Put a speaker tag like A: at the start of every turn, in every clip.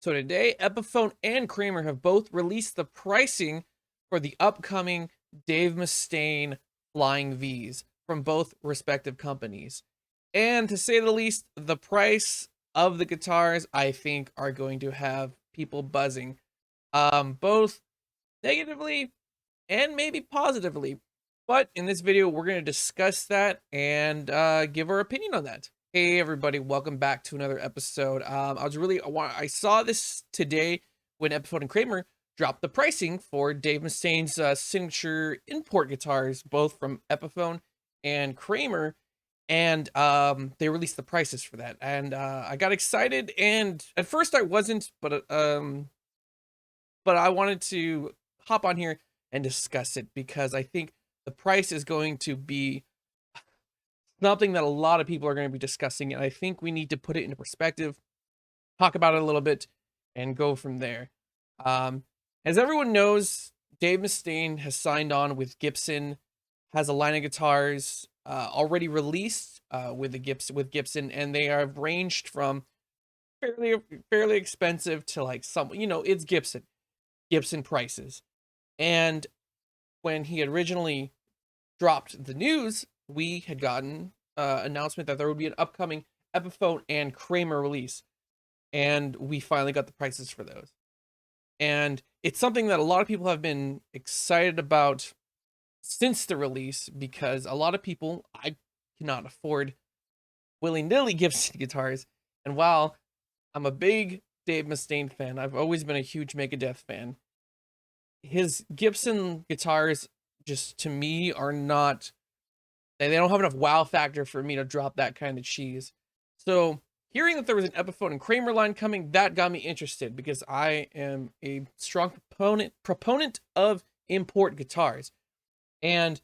A: So today, Epiphone and Kramer have both released the pricing for the upcoming Dave Mustaine Flying V's from both respective companies. And to say the least, the price of the guitars, I think, are going to have people buzzing, both negatively and maybe positively. But in this video, we're going to discuss that and give our opinion on that. Hey everybody, welcome back to another episode. I saw this today when Epiphone and Kramer dropped the pricing for Dave Mustaine's signature import guitars, both from Epiphone and Kramer, and they released the prices for that. And I got excited, and at first I wasn't, but I wanted to hop on here and discuss it because I think the price is going to be something that a lot of people are going to be discussing, and I think we need to put it into perspective, talk about it a little bit, and go from there. Um, as everyone knows, Dave Mustaine has signed on with Gibson, has a line of guitars already released with Gibson, and they have ranged from fairly expensive to like it's Gibson prices. And when he had originally dropped the news, we had gotten announcement that there would be an upcoming Epiphone and Kramer release, and we finally got the prices for those. And it's something that a lot of people have been excited about since the release because a lot of people, I cannot afford willy-nilly Gibson guitars, and while I'm a big Dave Mustaine fan, I've always been a huge Megadeth fan. His Gibson guitars just to me are not, they don't have enough wow factor for me to drop that kind of cheese. So hearing that there was an Epiphone and Kramer line coming, that got me interested because I am a strong proponent of import guitars. And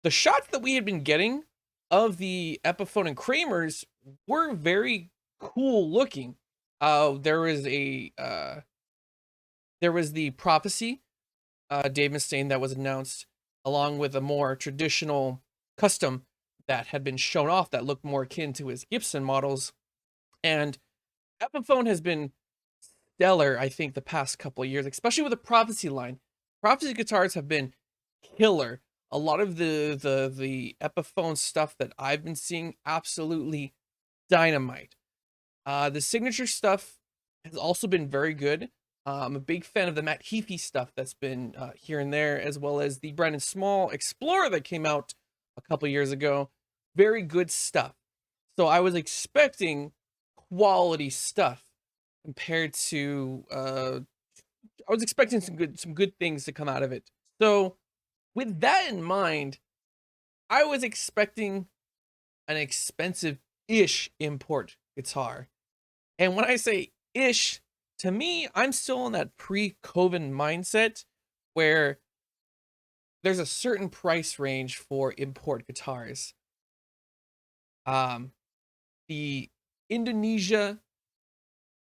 A: the shots that we had been getting of the Epiphone and Kramers were very cool looking. There was the Prophecy Dave Mustaine that was announced, along with a more traditional custom that had been shown off that looked more akin to his Gibson models. And Epiphone has been stellar, I think, the past couple of years, especially with the Prophecy line. Prophecy guitars have been killer. A lot of the Epiphone stuff that I've been seeing, absolutely dynamite. The signature stuff has also been very good. I'm a big fan of the Matt Heafy stuff that's been here and there, as well as the Brandon Small Explorer that came out a couple years ago. Very good stuff. So I was expecting quality stuff compared to I was expecting some good things to come out of it. So with that in mind, I was expecting an expensive-ish import guitar. And when I say ish, to me, I'm still in that pre-COVID mindset where there's a certain price range for import guitars. The Indonesia,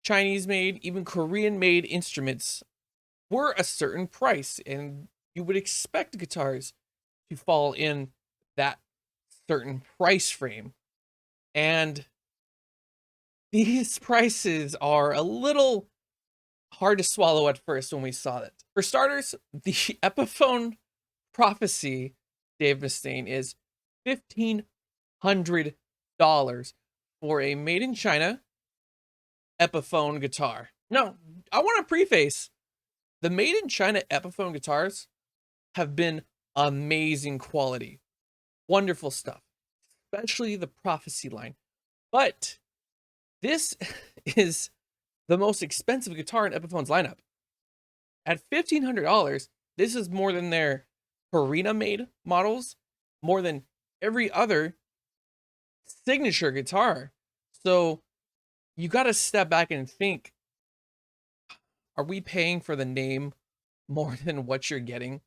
A: Chinese made, even Korean made instruments were a certain price, and you would expect guitars to fall in that certain price frame. And these prices are a little hard to swallow at first when we saw it. For starters, the Epiphone Prophecy Dave Mustaine is $1,500 for a made in China Epiphone guitar. Now, I want to preface, the made in China Epiphone guitars have been amazing quality. Wonderful stuff, especially the Prophecy line. But this is the most expensive guitar in Epiphone's lineup. At $1,500, this is more than their Karina made models, more than every other signature guitar. So you got to step back and think, are we paying for the name more than what you're getting?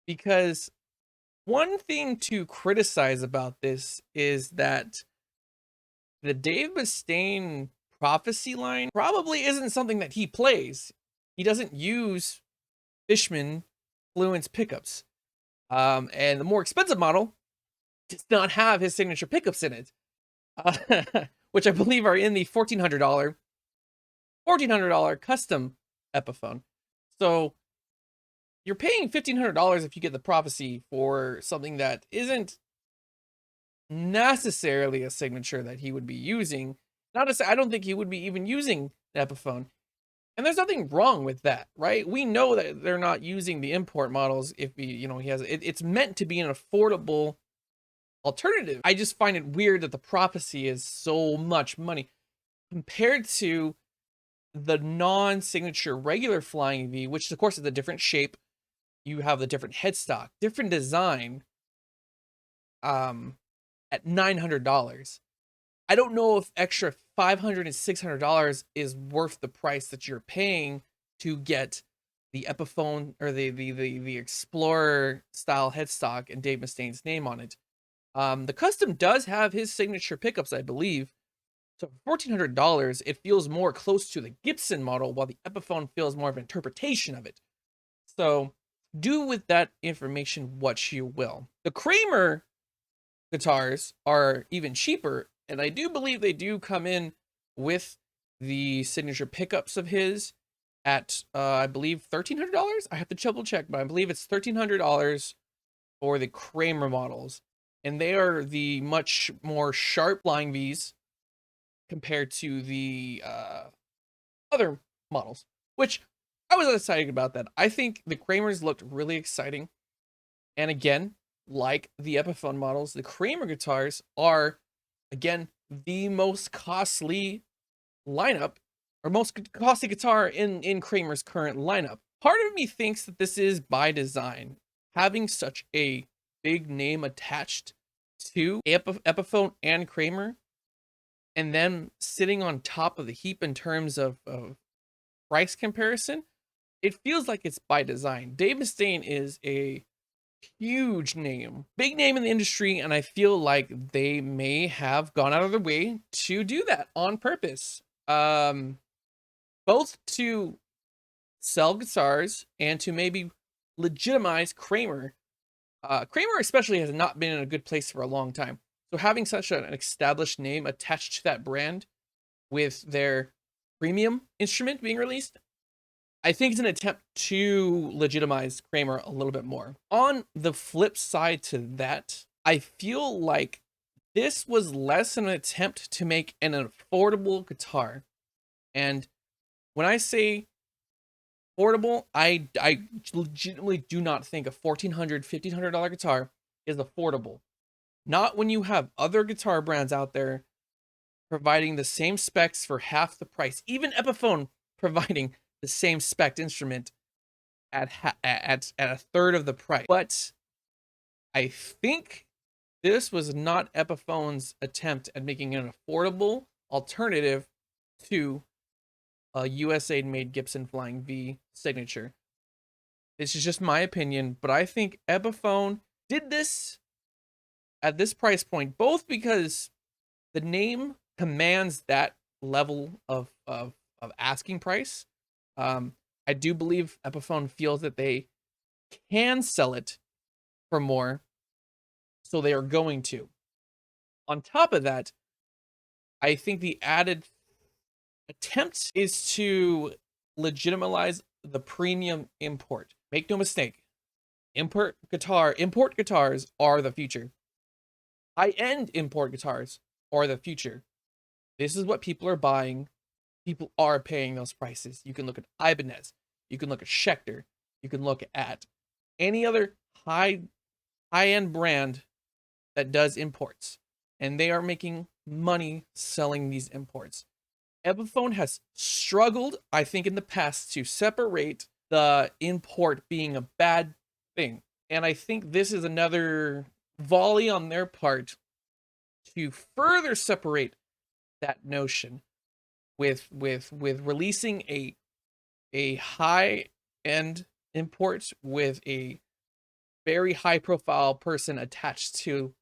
A: Because one thing to criticize about this is that the Dave Mustaine Prophecy line probably isn't something that he plays. He doesn't use Fishman Fluence pickups. And the more expensive model does not have his signature pickups in it, which I believe are in the $1,400 $1,400 custom Epiphone. So you're paying $1,500 if you get the Prophecy for something that isn't necessarily a signature that he would be using. Not to say I don't think he would be even using the Epiphone. And there's nothing wrong with that, right? We know that they're not using the import models if he has it's meant to be an affordable alternative. I just find it weird that the Prophecy is so much money compared to the non-signature regular Flying V, which of course is a different shape. You have the different headstock, different design, at $900. I don't know if extra $500 and $600 is worth the price that you're paying to get the Epiphone or the Explorer style headstock and Dave Mustaine's name on it. The custom does have his signature pickups, I believe. So for $1,400, it feels more close to the Gibson model, while the Epiphone feels more of an interpretation of it. So do with that information what you will. The Kramer guitars are even cheaper, and I do believe they do come in with the signature pickups of his at I believe $1,300. I have to double check, but I believe it's $1,300 for the Kramer models, and they are the much more sharp Flying V's compared to the other models, which I was excited about that. I think the Kramers looked really exciting, and again, like the Epiphone models, the Kramer guitars are, again, the most costly lineup, or most costly guitar in Kramer's current lineup. Part of me thinks that this is by design, having such a big name attached to Epiphone and Kramer, and then sitting on top of the heap in terms of price comparison. It feels like it's by design. Dave Mustaine is a huge name, big name in the industry, and I feel like they may have gone out of their way to do that on purpose. Both to sell guitars and to maybe legitimize Kramer. Kramer especially has not been in a good place for a long time. So having such an established name attached to that brand with their premium instrument being released, I think it's an attempt to legitimize Kramer a little bit more. On the flip side to that, I feel like this was less an attempt to make an affordable guitar. And when I say affordable, I legitimately do not think a $1,400, $1,500 guitar is affordable. Not when you have other guitar brands out there providing the same specs for half the price. Even Epiphone providing the same spec instrument at a third of the price. But I think this was not Epiphone's attempt at making an affordable alternative to a USA-made Gibson Flying V signature. This is just my opinion, but I think Epiphone did this at this price point, both because the name commands that level of asking price. I do believe Epiphone feels that they can sell it for more, so they are going to. On top of that, I think the added attempt is to legitimize the premium import. Make no mistake, import guitars are the future. High-end import guitars are the future. This is what people are buying. People are paying those prices. You can look at Ibanez. You can look at Schecter. You can look at any other high-end brand that does imports, and they are making money selling these imports. Epiphone has struggled, I think, in the past to separate the import being a bad thing. And I think this is another volley on their part to further separate that notion with releasing a high end import with a very high profile person attached to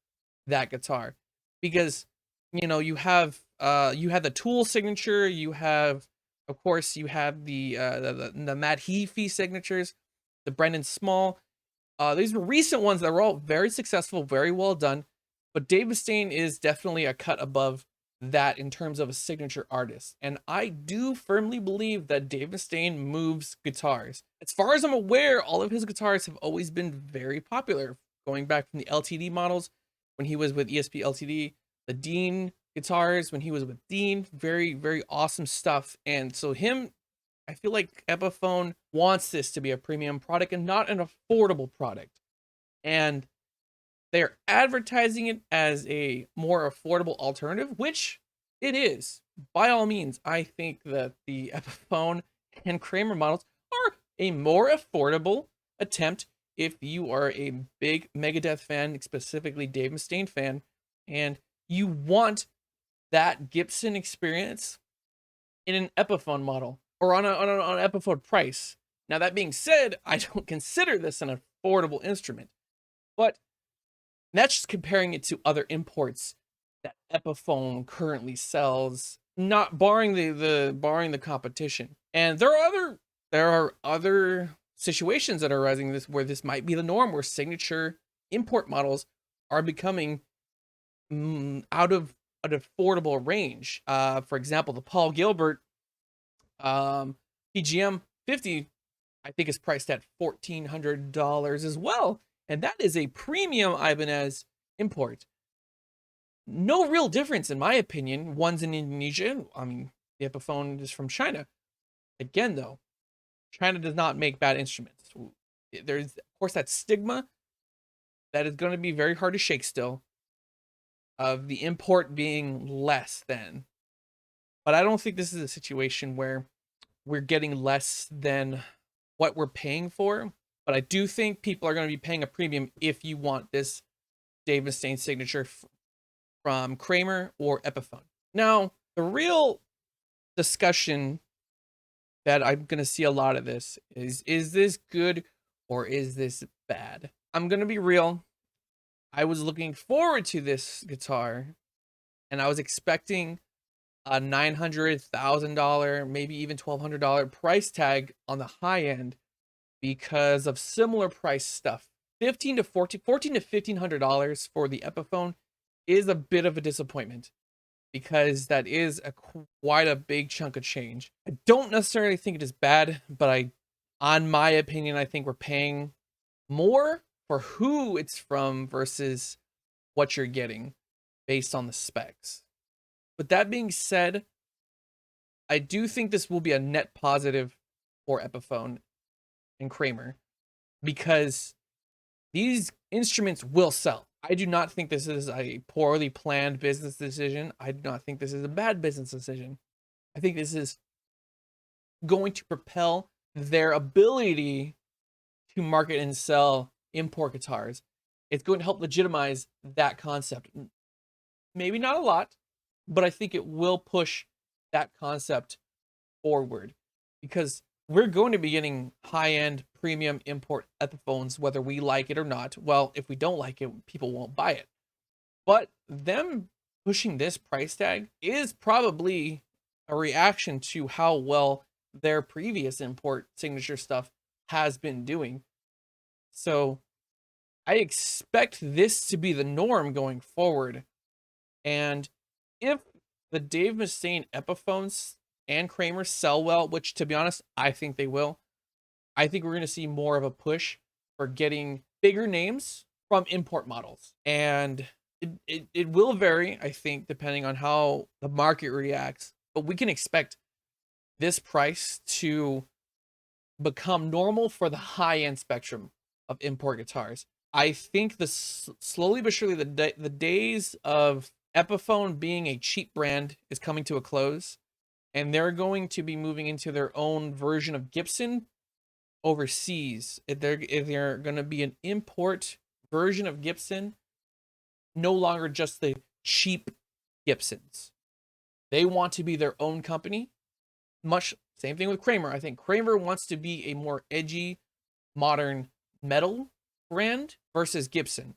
A: that guitar. Because you have the Tool signature, you have, of course, you have the Matt Heafy signatures, the Brendan Small. These were recent ones that were all very successful, very well done. But Dave Mustaine is definitely a cut above that in terms of a signature artist. And I do firmly believe that Dave Mustaine moves guitars. As far as I'm aware, all of his guitars have always been very popular, going back from the LTD models when he was with ESP LTD, the Dean guitars when he was with Dean, very, very awesome stuff. And so I feel like Epiphone wants this to be a premium product and not an affordable product. And they're advertising it as a more affordable alternative, which it is. By all means, I think that the Epiphone and Kramer models are a more affordable attempt if you are a big Megadeth fan, specifically Dave Mustaine fan, and you want that Gibson experience in an Epiphone model or on an Epiphone price. Now, that being said, I don't consider this an affordable instrument, but that's just comparing it to other imports that Epiphone currently sells, not barring the competition. And there are other situations that are arising where this might be the norm, where signature import models are becoming out of an affordable range. For example, the Paul Gilbert PGM 50, I think, is priced at $1,400 as well. And that is a premium Ibanez import. No real difference, in my opinion. One's in Indonesia. I mean, the Epiphone is from China. Again, though, China does not make bad instruments. There's, of course, that stigma that is going to be very hard to shake still, of the import being less than. But I don't think this is a situation where we're getting less than what we're paying for. But I do think people are going to be paying a premium if you want this Dave Mustaine signature from Kramer or Epiphone. Now, the real discussion that I'm going to see a lot of this is this good or is this bad? I'm going to be real. I was looking forward to this guitar, and I was expecting a $900,000, maybe even $1,200 price tag on the high end because of similar price stuff. $14 to $1,500 for the Epiphone is a bit of a disappointment because that is quite a big chunk of change. I don't necessarily think it is bad, but on my opinion, I think we're paying more for who it's from versus what you're getting based on the specs. But that being said, I do think this will be a net positive for Epiphone and Kramer because these instruments will sell. I do not think this is a poorly planned business decision. I do not think this is a bad business decision. I think this is going to propel their ability to market and sell import guitars. It's going to help legitimize that concept. Maybe not a lot, but I think it will push that concept forward because we're going to be getting high-end premium import Epiphones, whether we like it or not. Well, if we don't like it, people won't buy it. But them pushing this price tag is probably a reaction to how well their previous import signature stuff has been doing. So I expect this to be the norm going forward. And if the Dave Mustaine Epiphones and Kramer sell well, which to be honest, I think they will, I think we're going to see more of a push for getting bigger names from import models. And it will vary, I think, depending on how the market reacts. But we can expect this price to become normal for the high-end spectrum of import guitars. I think slowly but surely the days of Epiphone being a cheap brand is coming to a close, and they're going to be moving into their own version of Gibson overseas. If they're going to be an import version of Gibson, no longer just the cheap Gibsons. They want to be their own company. Much same thing with Kramer. I think Kramer wants to be a more edgy, modern metal brand versus Gibson.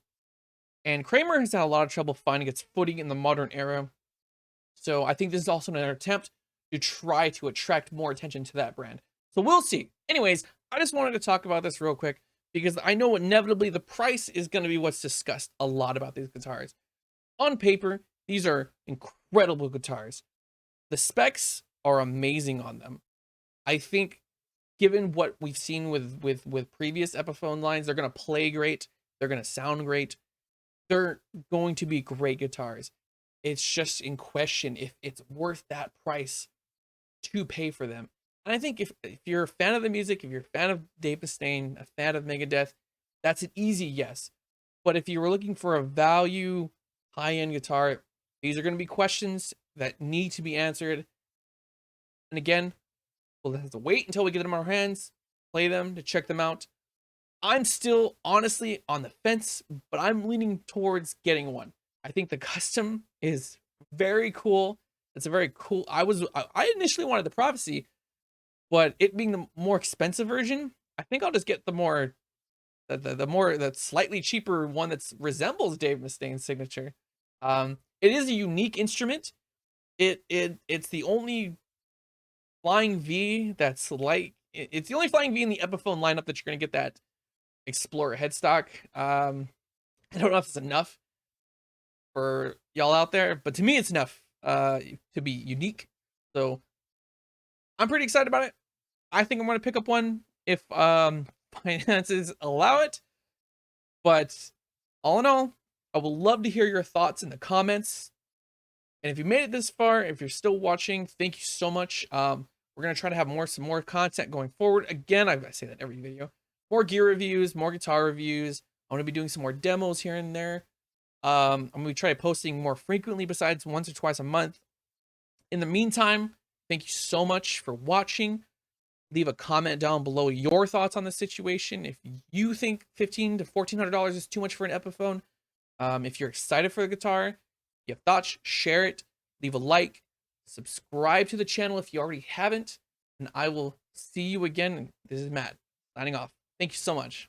A: And Kramer has had a lot of trouble finding its footing in the modern era. So I think this is also an attempt to try to attract more attention to that brand. So we'll see. Anyways, I just wanted to talk about this real quick because I know inevitably the price is going to be what's discussed a lot about these guitars. On paper, these are incredible guitars. The specs are amazing on them. I think given what we've seen with previous Epiphone lines, they're gonna play great, they're gonna sound great, they're going to be great guitars. It's just in question if it's worth that price to pay for them. And I think if you're a fan of the music, if you're a fan of Dave Mustaine, a fan of Megadeth, that's an easy yes. But if you were looking for a value high-end guitar, these are going to be questions that need to be answered. And again, we'll have to wait until we get them in our hands, play them to check them out. I'm still honestly on the fence, but I'm leaning towards getting one. I think the custom is very cool. It's a very cool. I initially wanted the Prophecy, but it being the more expensive version, I think I'll just get the slightly cheaper one that resembles Dave Mustaine's signature. It is a unique instrument. It's the only flying V that's like it's the only flying V in the Epiphone lineup that you're gonna get that Explorer headstock. I don't know if it's enough for y'all out there, but to me it's enough to be unique. So I'm pretty excited about it. I think I'm gonna pick up one if finances allow it. But all in all, I would love to hear your thoughts in the comments. And if you made it this far, if you're still watching, thank you so much. We're gonna try to have some more content going forward. Again, I say that every video. More gear reviews, more guitar reviews. I'm gonna be doing some more demos here and there. I'm gonna try posting more frequently besides once or twice a month. In the meantime, thank you so much for watching. Leave a comment down below your thoughts on the situation. If you think $1,500 to $1,400 is too much for an Epiphone, if you're excited for the guitar, you have thoughts, share it, leave a like, subscribe to the channel if you already haven't, and I will see you again. This is Matt, signing off. Thank you so much.